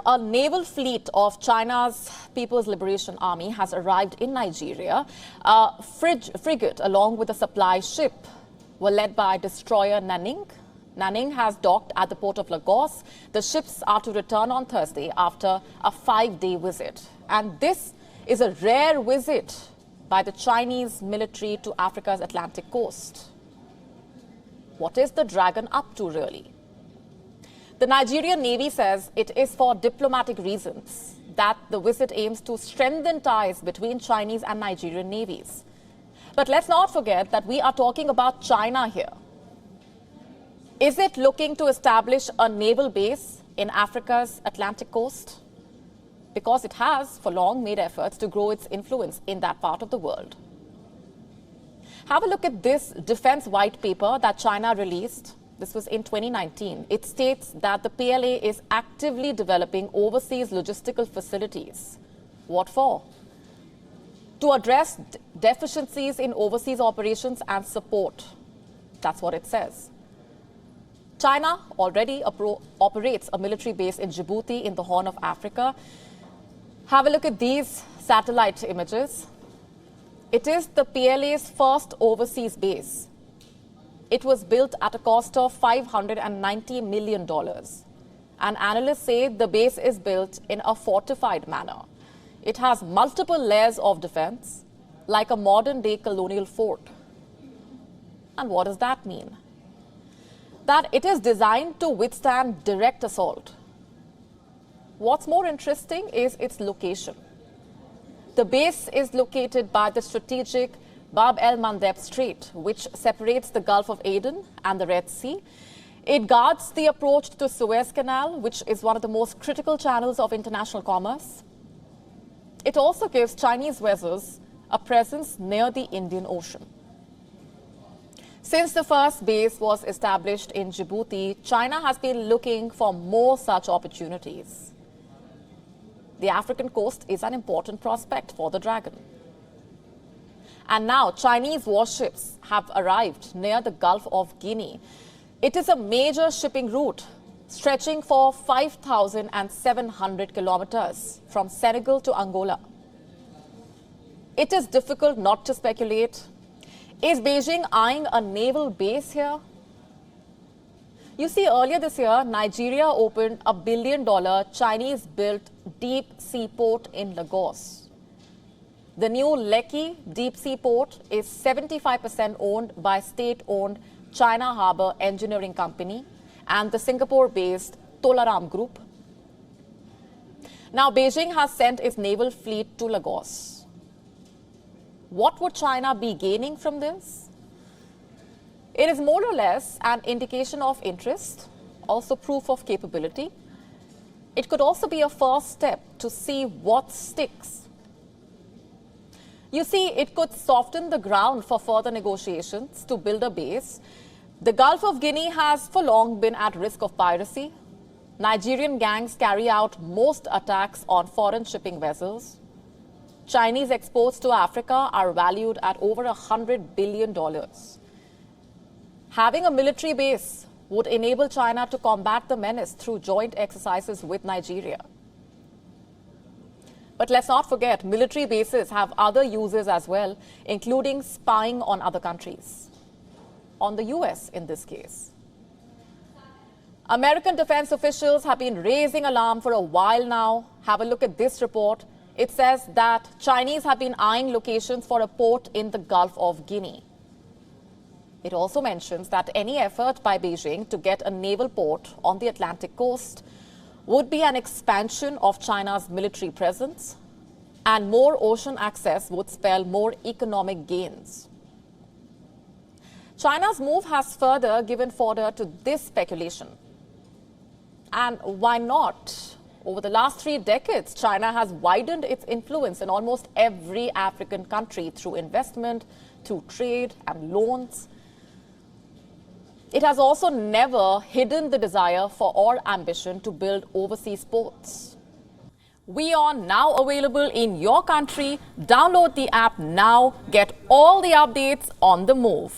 a naval fleet of China's People's Liberation Army has arrived in Nigeria. A frigate along with a supply ship were led by destroyer Nanning. Nanning has docked at the port of Lagos. The ships are to return on Thursday after a 5-day visit. And this is a rare visit by the Chinese military to Africa's Atlantic coast. What is the dragon up to, really? The Nigerian Navy says it is for diplomatic reasons that the visit aims to strengthen ties between Chinese and Nigerian navies. But let's not forget that we are talking about China here. Is it looking to establish a naval base in Africa's Atlantic coast? Because it has for long made efforts to grow its influence in that part of the world. Have a look at this defense white paper that China released. This was in 2019. It states that the PLA is actively developing overseas logistical facilities. What for? To address deficiencies in overseas operations and support. That's what it says. China already operates a military base in Djibouti in the Horn of Africa. Have a look at these satellite images. It is the PLA's first overseas base. It was built at a cost of $590 million. And analysts say the base is built in a fortified manner. It has multiple layers of defense, like a modern-day colonial fort. And what does that mean? That it is designed to withstand direct assault. What's more interesting is its location. The base is located by the strategic Bab el-Mandeb Strait, which separates the Gulf of Aden and the Red Sea. It guards the approach to Suez Canal, which is one of the most critical channels of international commerce. It also gives Chinese vessels a presence near the Indian Ocean. Since the first base was established in Djibouti, China has been looking for more such opportunities. The African coast is an important prospect for the dragon. And now Chinese warships have arrived near the Gulf of Guinea. It is a major shipping route stretching for 5,700 kilometers from Senegal to Angola. It is difficult not to speculate. Is Beijing eyeing a naval base here? You see, earlier this year, Nigeria opened a $1 billion Chinese-built deep-sea port in Lagos. The new Lekki deep-sea port is 75% owned by state-owned China Harbour Engineering Company and the Singapore-based Tolaram Group. Now, Beijing has sent its naval fleet to Lagos. What would China be gaining from this? It is more or less an indication of interest, also proof of capability. It could also be a first step to see what sticks. You see, it could soften the ground for further negotiations to build a base. The Gulf of Guinea has for long been at risk of piracy. Nigerian gangs carry out most attacks on foreign shipping vessels. Chinese exports to Africa are valued at over $100 billion. Having a military base would enable China to combat the menace through joint exercises with Nigeria. But let's not forget, military bases have other uses as well, including spying on other countries, on the US in this case. American defense officials have been raising alarm for a while now. Have a look at this report. It says that Chinese have been eyeing locations for a port in the Gulf of Guinea. It also mentions that any effort by Beijing to get a naval port on the Atlantic coast would be an expansion of China's military presence, and more ocean access would spell more economic gains. China's move has further given fodder to this speculation. And why not? Over the last 3 decades, China has widened its influence in almost every African country through investment, through trade and loans. It has also never hidden the desire for or ambition to build overseas ports. WION now available in your country. Download the app now. Get all the updates on the move.